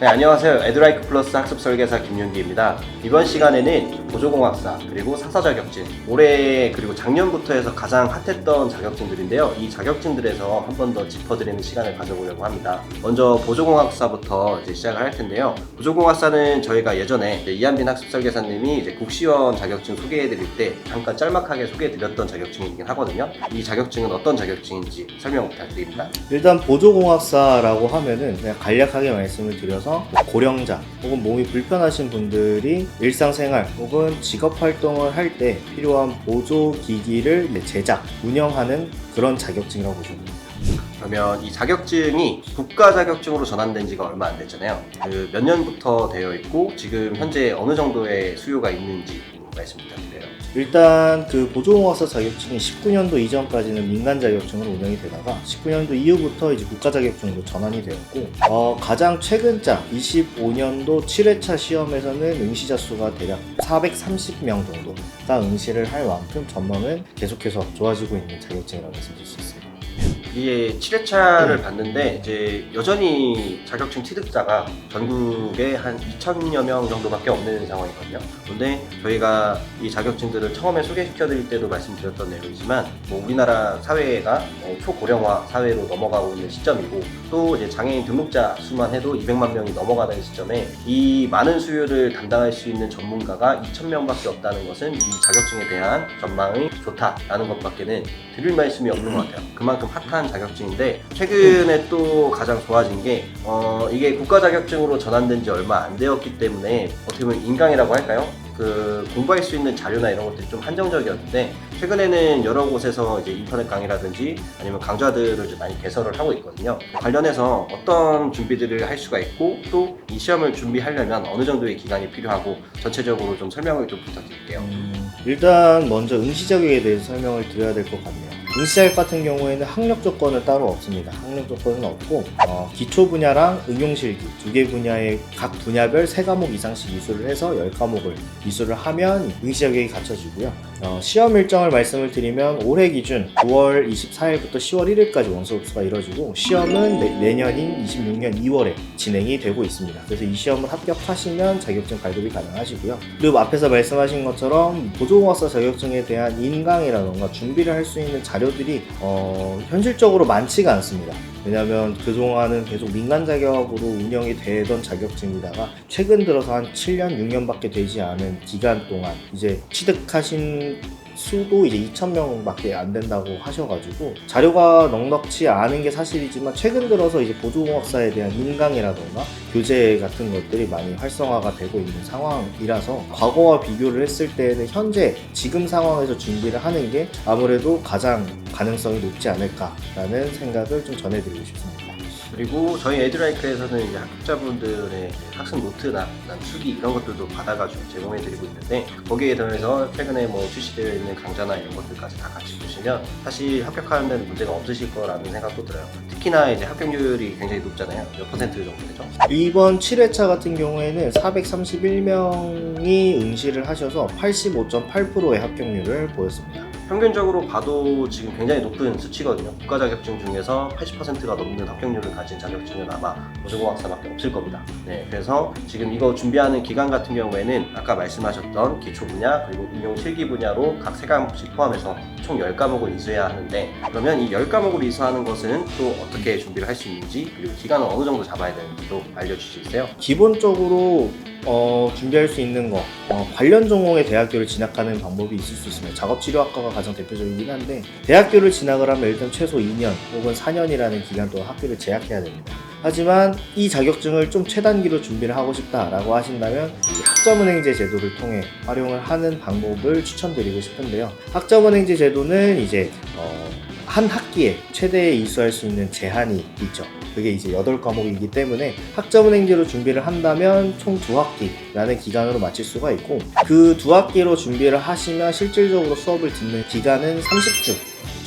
네, 안녕하세요. 에듀라이크 플러스 학습 설계사 김윤기입니다. 이번 시간에는 보조공학사 그리고 사사 자격증, 올해 그리고 작년부터 해서 가장 핫했던 자격증들인데요. 이 자격증들에서 한 번 더 짚어드리는 시간을 가져보려고 합니다. 먼저 보조공학사부터 이제 시작을 할 텐데요. 보조공학사는 저희가 예전에 이한빈 학습 설계사님이 이제 국시원 자격증 소개해드릴 때 잠깐 짤막하게 소개해드렸던 자격증이긴 하거든요. 이 자격증은 어떤 자격증인지 설명 부탁드립니다. 일단 보조공학사라고 하면은 그냥 간략하게 말씀을 드려서 고령자 혹은 몸이 불편하신 분들이 일상생활 혹은 직업활동을 할 때 필요한 보조기기를 제작, 운영하는 그런 자격증이라고 보시면 됩니다. 그러면 이 자격증이 국가 자격증으로 전환된 지가 얼마 안 됐잖아요. 그 몇 년부터 되어 있고 지금 현재 어느 정도의 수요가 있는지 말씀 부탁드려요. 일단 그 보조공학사 자격증이 19년도 이전까지는 민간 자격증으로 운영이 되다가 19년도 이후부터 이제 국가 자격증으로 전환이 되었고 가장 최근자 25년도 7회차 시험에서는 응시자 수가 대략 430명 정도가 응시를 할 만큼 전망은 계속해서 좋아지고 있는 자격증이라고 말씀드릴 수 있습니다. 이게 7회차를 봤는데 이제 여전히 자격증 취득자가 전국에 한 2,000여 명 정도밖에 없는 상황이거든요. 그런데 저희가 이 자격증들을 처음에 소개시켜 드릴 때도 말씀드렸던 내용이지만 우리나라 사회가 초고령화 사회로 넘어가고 있는 시점이고 또 이제 장애인 등록자 수만 해도 200만 명이 넘어가는 시점에 이 많은 수요를 담당할 수 있는 전문가가 2,000명밖에 없다는 것은 이 자격증에 대한 전망이 좋다라는 것밖에는 드릴 말씀이 없는 것 같아요. 그만큼 핫한 자격증인데 최근에 또 가장 좋아진 게 이게 국가 자격증으로 전환된 지 얼마 안 되었기 때문에 어떻게 보면 인강이라고 할까요? 그 공부할 수 있는 자료나 이런 것들이 좀 한정적이었는데 최근에는 여러 곳에서 이제 인터넷 강의라든지 아니면 강좌들을 좀 많이 개설을 하고 있거든요. 관련해서 어떤 준비들을 할 수가 있고 또 이 시험을 준비하려면 어느 정도의 기간이 필요하고 전체적으로 좀 설명을 좀 부탁드릴게요. 일단 먼저 응시 자격에 대해서 설명을 드려야 될 것 같네요. 응시 자격 같은 경우에는 학력 조건은 따로 없습니다. 학력 조건은 없고 기초 분야랑 응용 실기 두 개 분야의 각 분야별 3과목 이상씩 이수를 해서 10과목을 이수를 하면 응시 자격이 갖춰지고요. 시험 일정을 말씀을 드리면 올해 기준 9월 24일부터 10월 1일까지 원서 접수가 이뤄지고 시험은 내년인 26년 2월에 진행이 되고 있습니다. 그래서 이 시험을 합격하시면 자격증 발급이 가능하시고요. 그리고 앞에서 말씀하신 것처럼 보조공학사 자격증에 대한 인강이라던가 준비를 할 수 있는 자료들이 현실적으로 많지가 않습니다. 왜냐하면 그동안은 계속 민간 자격으로 운영이 되던 자격증이다가 최근 들어서 한 7년, 6년밖에 되지 않은 기간 동안 이제 취득하신 수도 이제 2,000명밖에 안 된다고 하셔가지고 자료가 넉넉치 않은 게 사실이지만 최근 들어서 이제 보조공학사에 대한 인강이라던가 교재 같은 것들이 많이 활성화가 되고 있는 상황이라서 과거와 비교를 했을 때는 현재 지금 상황에서 준비를 하는 게 아무래도 가장 가능성이 높지 않을까라는 생각을 좀 전해드리고 싶습니다. 그리고 저희 에듀라이크에서는 이제 합격자분들의 학습 노트나 수기 이런 것들도 받아가지고 제공해드리고 있는데 거기에 더해서 최근에 뭐 출시되어 있는 강좌나 이런 것들까지 다 같이 보시면 사실 합격하는 데는 문제가 없으실 거라는 생각도 들어요. 특히나 이제 합격률이 굉장히 높잖아요. 몇 퍼센트 정도 되죠? 이번 7회차 같은 경우에는 431명이 응시를 하셔서 85.8%의 합격률을 보였습니다. 평균적으로 봐도 지금 굉장히 높은 수치거든요. 국가 자격증 중에서 80%가 넘는 합격률을 가진 자격증은 아마 보조공학사밖에 없을 겁니다. 네, 그래서 지금 이거 준비하는 기간 같은 경우에는 아까 말씀하셨던 기초 분야 그리고 응용 실기 분야로 각 3과목씩 포함해서 총 10과목을 이수해야 하는데 그러면 이 10과목을 이수하는 것은 또 어떻게 준비를 할 수 있는지 그리고 기간은 어느 정도 잡아야 되는지도 알려주실 수 있어요? 기본적으로 준비할 수 있는 거 관련 전공의 대학교를 진학하는 방법이 있을 수 있습니다. 작업치료학과가 가장 대표적이긴 한데 대학교를 진학을 하면 일단 최소 2년 혹은 4년이라는 기간 동안 학교를 재학해야 됩니다. 하지만 이 자격증을 좀 최단기로 준비를 하고 싶다라고 하신다면 학점은행제 제도를 통해 활용을 하는 방법을 추천드리고 싶은데요. 학점은행제 제도는 이제 한 학기에 최대 이수할 수 있는 제한이 있죠. 그게 이제 8과목이기 때문에 학점은행제로 준비를 한다면 총 2학기라는 기간으로 마칠 수가 있고 그 2학기로 준비를 하시면 실질적으로 수업을 듣는 기간은 30주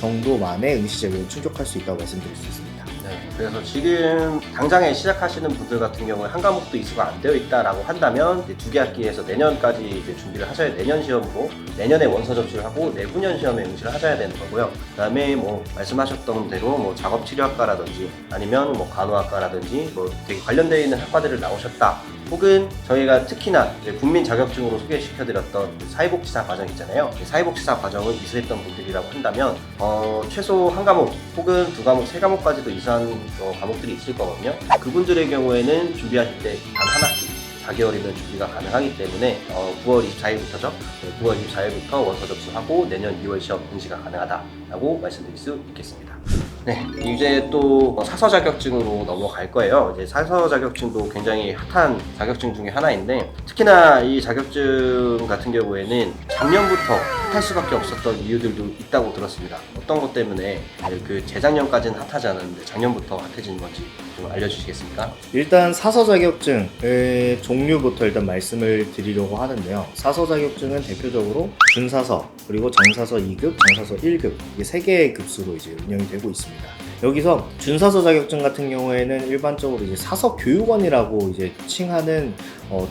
정도 만에 응시 자격을 충족할 수 있다고 말씀드릴 수 있습니다. 네. 그래서 지금 당장에 시작하시는 분들 같은 경우에 한 과목도 이수가 안 되어 있다라고 한다면 이제 2개 학기에서 내년까지 이제 준비를 하셔야, 내년 시험으로 내년에 원서 접수를 하고 내후년 시험에 응시를 하셔야 되는 거고요. 그다음에 뭐 말씀하셨던 대로 뭐 작업치료학과라든지 아니면 뭐 간호학과라든지 뭐 되게 관련되어 있는 학과들을 나오셨다. 혹은 저희가 특히나 국민 자격증으로 소개시켜드렸던 그 사회복지사 과정 있잖아요. 사회복지사 과정을 이수했던 분들이라고 한다면 최소 한 과목 혹은 2과목, 3과목까지도 이수한 과목들이 있을 거거든요. 그분들의 경우에는 준비하실 때 단 한 학기 4개월이면 준비가 가능하기 때문에 9월 24일부터죠. 9월 24일부터 원서 접수하고 내년 2월 시험 응시가 가능하다라고 말씀드릴 수 있겠습니다. 네, 이제 또 사서 자격증으로 넘어갈 거예요. 이제 사서 자격증도 굉장히 핫한 자격증 중에 하나인데, 특히나 이 자격증 같은 경우에는 작년부터 핫할 수밖에 없었던 이유들도 있다고 들었습니다. 어떤 것 때문에 그 재작년까지는 핫하지 않았는데 작년부터 핫해진 건지 좀 알려주시겠습니까? 일단 사서 자격증의 종류부터 일단 말씀을 드리려고 하는데요. 사서 자격증은 대표적으로 준사서, 그리고 정사서 2급, 정사서 1급, 이게 3개의 급수로 이제 운영이 되고 있습니다. 여기서 준사서 자격증 같은 경우에는 일반적으로 이제 사서교육원이라고 이제 칭하는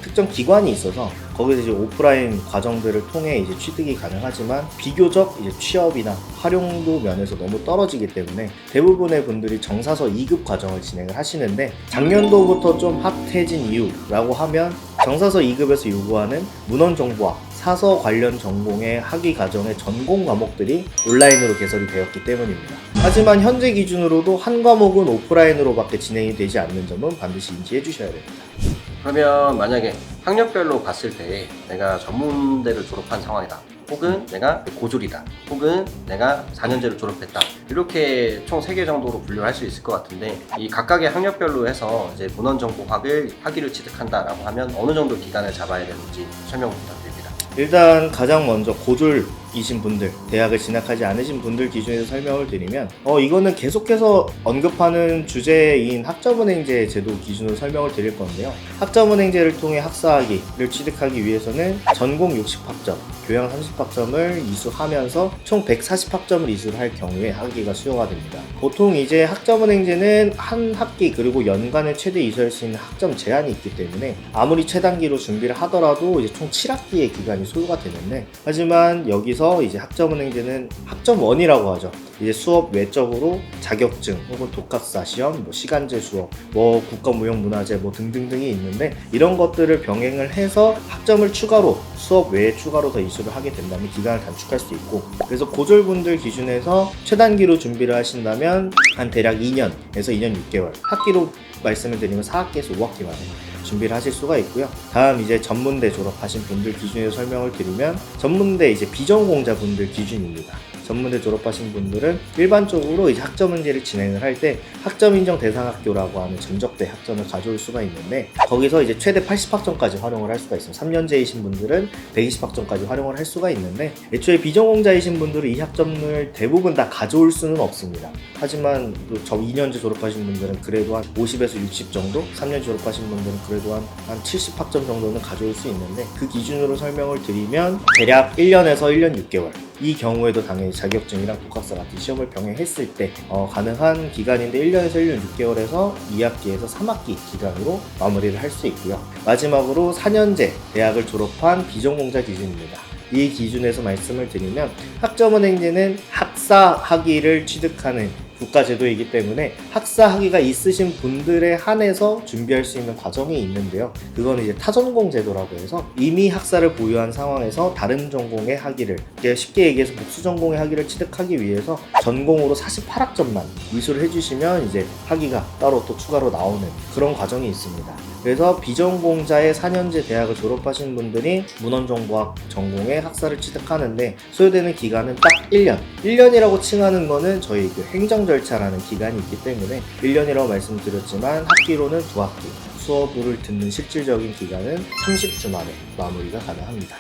특정 기관이 있어서 거기서 이제 오프라인 과정들을 통해 이제 취득이 가능하지만 비교적 이제 취업이나 활용도 면에서 너무 떨어지기 때문에 대부분의 분들이 정사서 2급 과정을 진행을 하시는데, 작년도부터 좀 핫해진 이유라고 하면 정사서 2급에서 요구하는 문헌정보학, 사서 관련 전공의 학위 과정의 전공 과목들이 온라인으로 개설이 되었기 때문입니다. 하지만 현재 기준으로도 한 과목은 오프라인으로밖에 진행이 되지 않는 점은 반드시 인지해 주셔야 됩니다. 그러면 만약에 학력별로 봤을 때 내가 전문대를 졸업한 상황이다, 혹은 내가 고졸이다, 혹은 내가 4년제를 졸업했다, 이렇게 총 3개 정도로 분류할 수 있을 것 같은데, 이 각각의 학력별로 해서 이제 문헌정보학을 학위를 취득한다라고 하면 어느 정도 기간을 잡아야 되는지 설명 부탁드립니다. 일단 가장 먼저 고졸이신 분들, 대학을 진학하지 않으신 분들 기준에서 설명을 드리면 이거는 계속해서 언급하는 주제인 학점은행제 제도 기준으로 설명을 드릴 건데요. 학점은행제를 통해 학사학위를 취득하기 위해서는 전공 60학점, 교양 30학점을 이수하면서 총 140학점을 이수를 할 경우에 학위가 수여가 됩니다. 보통 이제 학점은행제는 한 학기 그리고 연간에 최대 이수할 수 있는 학점 제한이 있기 때문에 아무리 최단기로 준비를 하더라도 이제 총 7학기의 기간이 소요가 되는데, 하지만 여기서 이제 학점은행제는 학점원이라고 하죠. 이제 수업 외적으로 자격증 혹은 독학사 시험, 뭐 시간제 수업, 뭐 국가무형문화재 뭐 등등등이 있는데, 이런 것들을 병행을 해서 학점을 추가로 수업 외에 추가로 더 이수를 하게 된다면 기간을 단축할 수 있고, 그래서 고졸분들 기준에서 최단기로 준비를 하신다면 한 대략 2년에서 2년 6개월, 학기로 말씀을 드리면 4학기에서 5학기 만에 준비를 하실 수가 있고요. 다음 이제 전문대 졸업하신 분들 기준에서 설명을 드리면 전문대 이제 비전공자 분들 기준입니다. 전문대 졸업하신 분들은 일반적으로 이제 학점은행제를 진행을 할 때 학점인정 대상학교라고 하는 전적대 학점을 가져올 수가 있는데, 거기서 이제 최대 80학점까지 활용을 할 수가 있습니다. 3년제이신 분들은 120학점까지 활용을 할 수가 있는데, 애초에 비전공자이신 분들은 이 학점을 대부분 다 가져올 수는 없습니다. 하지만 저 2년제 졸업하신 분들은 그래도 한 50에서 60 정도, 3년 졸업하신 분들은 그래도 한 70학점 정도는 가져올 수 있는데, 그 기준으로 설명을 드리면 대략 1년에서 1년 6개월, 이 경우에도 당연히 자격증이랑 독학사 같은 시험을 병행했을 때 가능한 기간인데 1년에서 1년 6개월에서 2학기에서 3학기 기간으로 마무리를 할 수 있고요. 마지막으로 4년제 대학을 졸업한 비전공자 기준입니다. 이 기준에서 말씀을 드리면 학점은행제는 학사 학위를 취득하는 국가제도이기 때문에 학사 학위가 있으신 분들에 한해서 준비할 수 있는 과정이 있는데요. 그건 이제 타전공 제도라고 해서 이미 학사를 보유한 상황에서 다른 전공의 학위를, 쉽게 얘기해서 복수 전공의 학위를 취득하기 위해서 전공으로 48학점만 이수를 해주시면 이제 학위가 따로 또 추가로 나오는 그런 과정이 있습니다. 그래서 비전공자의 4년제 대학을 졸업하신 분들이 문헌정보학 전공의 학사를 취득하는데 소요되는 기간은 딱 1년. 1년이라고 칭하는 거는 저희 그 행정 절차라는 기간이 있기 때문에 1년이라고 말씀드렸지만 학기로는 2학기. 수업을 듣는 실질적인 기간은 30주 만에 마무리가 가능합니다.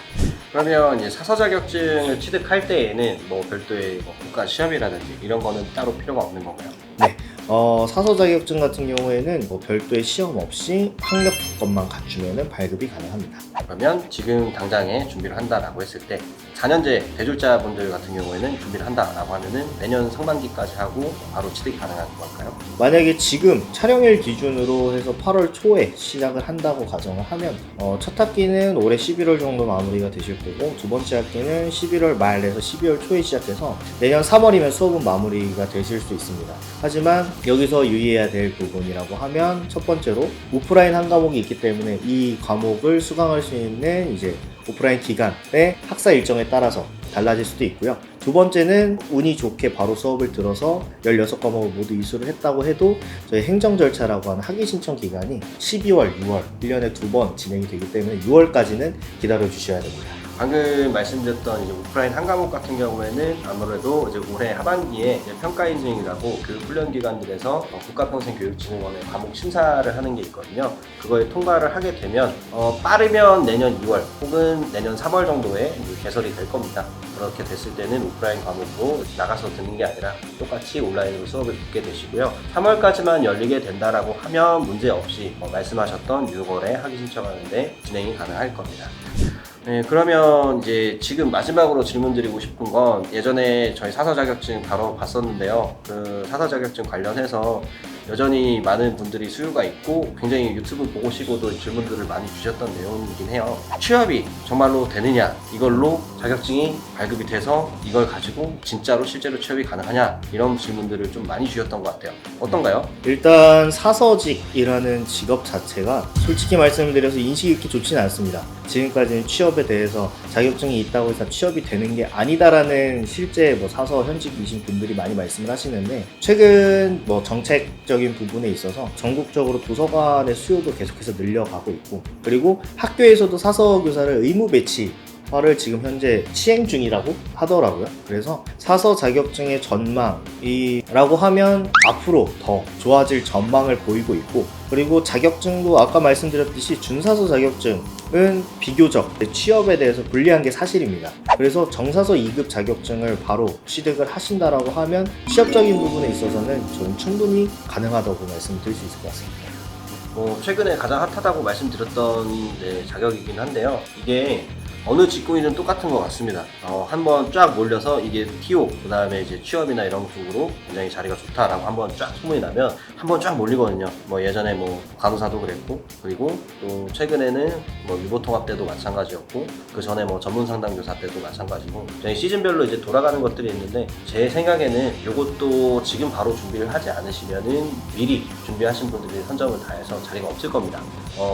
그러면 이제 사서 자격증을 취득할 때에는 뭐 별도의 국가 시험이라든지 이런 거는 따로 필요가 없는 건가요? 네. 사서 자격증 같은 경우에는 뭐 별도의 시험 없이 학력 조건만 갖추면 발급이 가능합니다. 그러면 지금 당장에 준비를 한다라고 했을 때 4년제 대졸자분들 같은 경우에는 준비를 한다라고 하면은 내년 상반기까지 하고 바로 취득이 가능한 걸까요? 만약에 지금 촬영일 기준으로 해서 8월 초에 시작을 한다고 가정을 하면 첫 학기는 올해 11월 정도 마무리가 되실 거고 두 번째 학기는 11월 말에서 12월 초에 시작해서 내년 3월이면 수업은 마무리가 되실 수 있습니다. 하지만 여기서 유의해야 될 부분이라고 하면 첫 번째로 오프라인 한 과목이 있기 때문에 이 과목을 수강할 수 있는 이제 오프라인 기간의 학사 일정에 따라서 달라질 수도 있고요. 두 번째는 운이 좋게 바로 수업을 들어서 16과목을 모두 이수를 했다고 해도 저희 행정 절차라고 하는 학위 신청 기간이 12월, 6월 1년에 2번 진행이 되기 때문에 6월까지는 기다려 주셔야 됩니다. 방금 말씀드렸던 이제 오프라인 한 과목 같은 경우에는 아무래도 이제 올해 하반기에 이제 평가 인증이라고 그 훈련 기관들에서 국가평생교육진흥원의 과목 심사를 하는 게 있거든요. 그거에 통과를 하게 되면 빠르면 내년 2월 혹은 내년 3월 정도에 이제 개설이 될 겁니다. 그렇게 됐을 때는 오프라인 과목으로 나가서 듣는 게 아니라 똑같이 온라인으로 수업을 듣게 되시고요. 3월까지만 열리게 된다라고 하면 문제 없이 말씀하셨던 6월에 학위 신청하는데 진행이 가능할 겁니다. 네, 그러면 이제 지금 마지막으로 질문드리고 싶은 건 예전에 저희 사서 자격증 바로 봤었는데요. 그 사서 자격증 관련해서 여전히 많은 분들이 수요가 있고 굉장히 유튜브 보시고도 질문들을 많이 주셨던 내용이긴 해요. 취업이 정말로 되느냐, 이걸로 자격증이 발급이 돼서 이걸 가지고 진짜로 실제로 취업이 가능하냐, 이런 질문들을 좀 많이 주셨던 것 같아요. 어떤가요? 일단 사서직이라는 직업 자체가 솔직히 말씀드려서 인식 있게 좋지는 않습니다. 지금까지는 취업에 대해서 자격증이 있다고 해서 취업이 되는 게 아니다라는 실제 사서 현직이신 분들이 많이 말씀을 하시는데, 최근 정책적인 부분에 있어서 전국적으로 도서관의 수요도 계속해서 늘려가고 있고, 그리고 학교에서도 사서 교사를 의무 배치화를 지금 현재 시행 중이라고 하더라고요. 그래서 사서 자격증의 전망이라고 하면 앞으로 더 좋아질 전망을 보이고 있고, 그리고 자격증도 아까 말씀드렸듯이 준사서 자격증은 비교적 취업에 대해서 불리한 게 사실입니다. 그래서 정사서 2급 자격증을 바로 취득을 하신다라고 하면 취업적인 부분에 있어서는 저는 충분히 가능하다고 말씀드릴 수 있을 것 같습니다. 최근에 가장 핫하다고 말씀드렸던 자격이긴 한데요. 이게 어느 직군이든 똑같은 것 같습니다. 한번 쫙 몰려서 이게 TO, 그 다음에 이제 취업이나 이런 쪽으로 굉장히 자리가 좋다라고 한번 쫙 소문이 나면 한번 쫙 몰리거든요. 예전에 간호사도 그랬고, 그리고 또 최근에는 유보통합 때도 마찬가지였고, 그 전에 전문 상담교사 때도 마찬가지고, 저희 시즌별로 이제 돌아가는 것들이 있는데, 제 생각에는 이것도 지금 바로 준비를 하지 않으시면은 미리 준비하신 분들이 선점을 다 해서 자리가 없을 겁니다.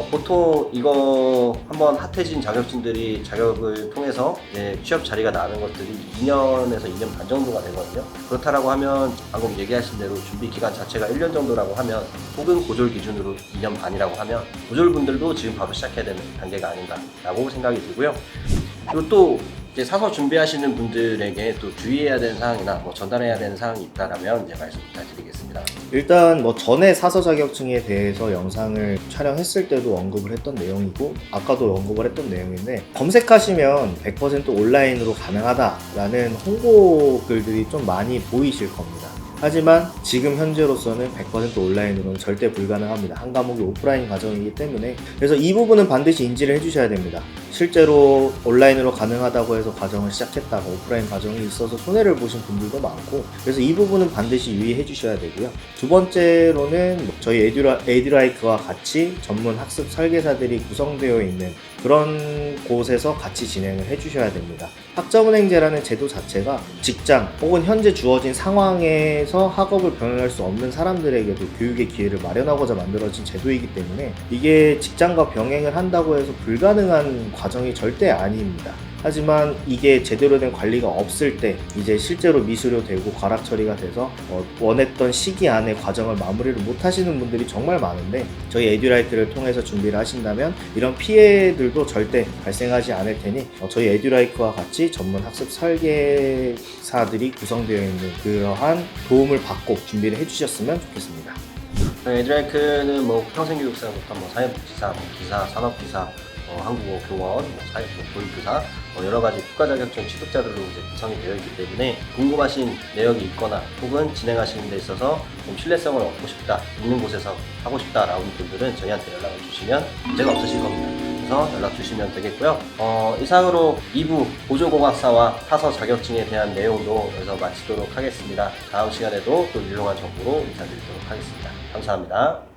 보통 이거 한번 핫해진 자격증들이 자격을 통해서 취업 자리가 나는 것들이 2년에서 2년 반 정도가 되거든요. 그렇다라고 하면 방금 얘기하신 대로 준비 기간 자체가 1년 정도라고 하면, 혹은 고졸 기준으로 2년 반이라고 하면 고졸분들도 지금 바로 시작해야 되는 단계가 아닌가라고 생각이 들고요. 그리고 또 이제 사서 준비하시는 분들에게 또 주의해야 되는 사항이나 전달해야 되는 사항이 있다라면 이제 말씀 부탁드리겠습니다. 일단 전에 사서 자격증에 대해서 영상을 촬영했을 때도 언급을 했던 내용이고, 아까도 언급을 했던 내용인데, 검색하시면 100% 온라인으로 가능하다라는 홍보 글들이 좀 많이 보이실 겁니다. 하지만 지금 현재로서는 100% 온라인으로는 절대 불가능합니다. 한 과목이 오프라인 과정이기 때문에. 그래서 이 부분은 반드시 인지를 해주셔야 됩니다. 실제로 온라인으로 가능하다고 해서 과정을 시작했다가 오프라인 과정이 있어서 손해를 보신 분들도 많고, 그래서 이 부분은 반드시 유의해 주셔야 되고요. 두 번째로는 저희 에듀라이크와 같이 전문 학습 설계사들이 구성되어 있는 그런 곳에서 같이 진행을 해주셔야 됩니다. 학점은행제라는 제도 자체가 직장 혹은 현재 주어진 상황에서 학업을 병행할 수 없는 사람들에게도 교육의 기회를 마련하고자 만들어진 제도이기 때문에, 이게 직장과 병행을 한다고 해서 불가능한 과정이 절대 아닙니다. 하지만 이게 제대로 된 관리가 없을 때 이제 실제로 미수료 되고 과락 처리가 돼서 원했던 시기 안에 과정을 마무리를 못 하시는 분들이 정말 많은데, 저희 에듀라이크를 통해서 준비를 하신다면 이런 피해들도 절대 발생하지 않을 테니 저희 에듀라이크와 같이 전문 학습 설계사들이 구성되어 있는 그러한 도움을 받고 준비를 해주셨으면 좋겠습니다. 에듀라이크는 평생교육사부터 사회복지사, 기사, 산업기사, 한국어 교원, 교육교사, 여러 가지 국가자격증 취득자들로 이제 구성이 되어 있기 때문에, 궁금하신 내역이 있거나 혹은 진행하시는 데 있어서 좀 신뢰성을 얻고 싶다, 있는 곳에서 하고 싶다라는 분들은 저희한테 연락을 주시면 문제가 없으실 겁니다. 통해서 연락 주시면 되겠고요. 이상으로 2부 보조공학사와 타서 자격증에 대한 내용도 여기서 마치도록 하겠습니다. 다음 시간에도 또 유용한 정보로 인사드리도록 하겠습니다. 감사합니다.